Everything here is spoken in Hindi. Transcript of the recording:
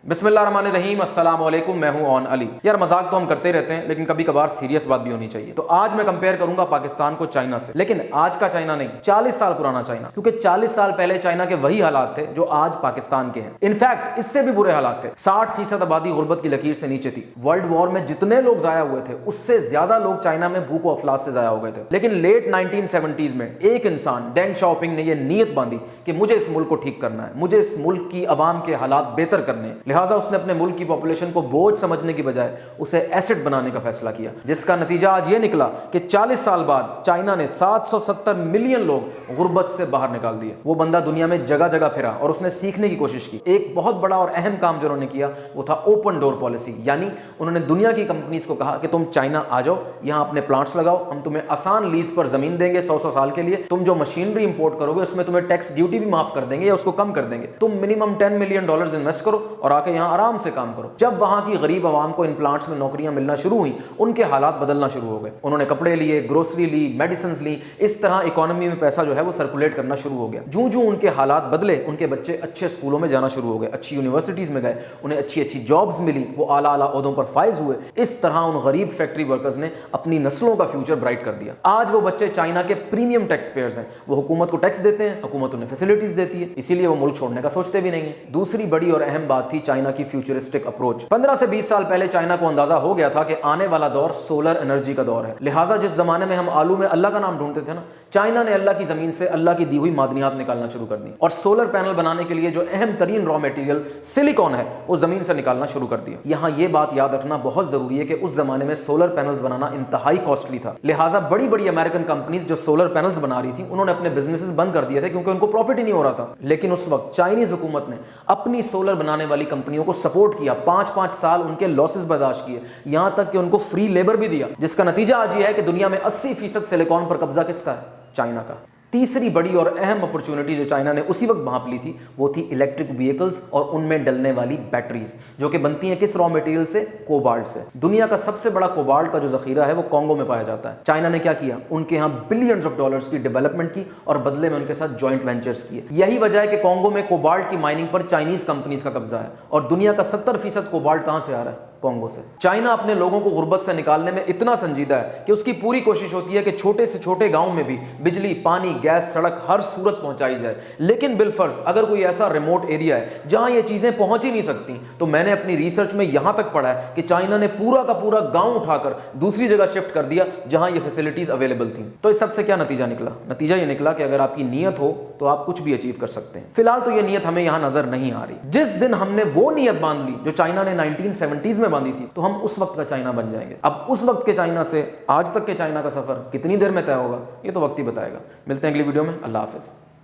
बिस्मिल्लाहिर्रहमानिर्रहीम, अस्सलाम वालेकुम। मैं हूं ऑन अली। यार मजाक तो हम करते रहते हैं, लेकिन कभी कभार सीरियस बात भी होनी चाहिए। तो आज मैं कंपेयर करूंगा पाकिस्तान को चाइना से, लेकिन आज का चाइना नहीं, 40 साल पुराना चाइना, क्योंकि 40 साल पहले चाइना के वही हालात थे जो आज पाकिस्तान के हैं। इनफैक्ट इससे भी बुरे हालात थे। 60% आबादी गुर्बत की लकीर से नीचे थी। वर्ल्ड वॉर में जितने लोग जाया हुए थे, उससे ज्यादा लोग चाइना में भूख और अफलास से जाया हो गए थे। लेकिन लेट 1970s में एक इंसान डेंग शाओपिंग ने यह नीयत बांधी कि मुझे इस मुल्क को ठीक करना है, मुझे इस मुल्क की आवाम के हालात बेहतर करने। लिहाजा उसने अपने मुल्क की पॉपुलेशन को बोझ समझने की बजाय उसे एसेट बनाने का फैसला किया, जिसका नतीजा आज यह निकला कि 40 साल बाद चाइना ने 770 मिलियन लोग गुर्बत से बाहर निकाल दिए। वो बंदा दुनिया में जगह जगह फिरा और उसने सीखने की कोशिश की। एक बहुत बड़ा और अहम काम जो उन्होंने किया वो था ओपन डोर पॉलिसी, यानी उन्होंने दुनिया की कंपनीज को कहा कि तुम चाइना आ जाओ, यहां अपने प्लांट्स लगाओ, हम तुम्हें आसान लीज पर जमीन देंगे 100 साल के लिए, तुम जो मशीनरी इंपोर्ट करोगे उसमें तुम्हें टैक्स ड्यूटी भी माफ कर देंगे या उसको कम कर देंगे, तुम मिनिमम $10 मिलियन इन्वेस्ट करो और आके यहां आराम से काम करो। जब वहां की गरीब आवाम को इन प्लांट्स में नौकरियां मिलना शुरू हुई, उनके हालात बदलना शुरू हो गए। उन्होंने कपड़े लिए, ग्रोसरी ली, मेडिसिन ली, इस तरह इकोनॉमी में पैसा जो है वो सर्कुलेट करना शुरू हो गया। जूं जूं उनके हालात बदले, उनके बच्चे अच्छे स्कूलों में जाना शुरू हो गए, अच्छी यूनिवर्सिटीज में गए, उन्हें अच्छी अच्छी जॉब्स मिली, वो आला आला ओहदों पर फाइज हुए। इस तरह उन गरीब फैक्ट्री वर्कर्स ने अपनी नस्लों का फ्यूचर ब्राइट कर दिया। आज वो बच्चे चाइना के प्रीमियम टैक्स पेयर्स हैं। वो हुकूमत को टैक्स देते हैं, हुकूमत उन्हें फैसिलिटीज देती है, इसीलिए वो मुल्क छोड़ने का सोचते भी नहीं है। दूसरी बड़ी और अहम बात थी चाइना की फ्यूचरिस्टिक अप्रोच। 15 से 20 साल पहले चाइना को अंदाजा हो गया था कि आने वाला दौर सोलर एनर्जी का दौर है। लिहाजा जिस जमाने में हम आलू में अल्लाह का नाम ढूंढते थे ना, चाइना ने अल्लाह की जमीन से अल्लाह की दी हुई मादनियात निकालना शुरू कर दी और सोलर पैनल बनाने के लिए जो अहम तरीन रॉ मटेरियल सिलिकॉन है वो जमीन से निकालना शुरू कर दिया। यहां यह बात याद रखना बहुत जरूरी है कि उस जमाने में सोलर पैनल्स बनाना इंतहाई कॉस्टली था। लिहाजा बड़ी बड़ी अमेरिकन कंपनीज जो सोलर पैनल्स बना रही थी, उन्होंने अपने बिजनेसेस बंद कर दिए थे क्योंकि उनको प्रॉफिट ही नहीं हो रहा था। लेकिन उस वक्त चाइनीज हुकूमत ने अपनी सोलर बनाने वाली कंपनियों को सपोर्ट किया, 5-5 साल उनके लॉसेस बर्दाश्त किए, यहां तक कि उनको फ्री लेबर भी दिया, जिसका नतीजा आज यह है कि दुनिया में 80% सिलिकॉन पर कब्जा किसका है? चाइना का। तीसरी बड़ी और अहम अपॉर्चुनिटी जो चाइना ने उसी वक्त भांप ली थी वो थी इलेक्ट्रिक व्हीकल्स और उनमें डलने वाली बैटरीज, जो कि बनती हैं किस रॉ मटेरियल से? कोबाल्ट से। दुनिया का सबसे बड़ा कोबाल्ट का जो जखीरा है वो कांगो में पाया जाता है। चाइना ने क्या किया? उनके यहां बिलियंस ऑफ डॉलर्स की डेवलपमेंट की और बदले में उनके साथ जॉइंट वेंचर्स किए। यही वजह है कि कांगो में कोबाल्ट की माइनिंग पर चाइनीज कंपनीज का कब्जा है और दुनिया का 70% कोबाल्ट कहां से आ रहा है? कांगो से। चाइना अपने लोगों को गुर्बत से निकालने में इतना संजीदा है कि उसकी पूरी कोशिश होती है कि छोटे से छोटे गांव में भी बिजली, पानी, गैस, सड़क हर सूरत पहुंचाई जाए। लेकिन बिलफर्ज अगर कोई ऐसा रिमोट एरिया है जहां ये चीजें पहुंच ही नहीं सकती, तो मैंने अपनी रिसर्च में यहां तक पढ़ा है कि चाइना ने पूरा का पूरा गांव उठाकर दूसरी जगह शिफ्ट कर दिया जहां ये फैसिलिटीज अवेलेबल थी। तो इस सबसे क्या नतीजा निकला? नतीजा ये निकला कि अगर आपकी नीयत हो तो आप कुछ भी अचीव कर सकते हैं। फिलहाल तो ये नीयत हमें यहां नजर नहीं आ रही। जिस दिन हमने वो नीयत बांध ली जो चाइना ने 1970s में बांधी थी, तो हम उस वक्त का चाइना बन जाएंगे। अब उस वक्त के चाइना से आज तक के चाइना का सफर कितनी देर में तय होगा, ये तो वक्त ही बताएगा। मिलते हैं अगली वीडियो में। अल्लाह हाफिज।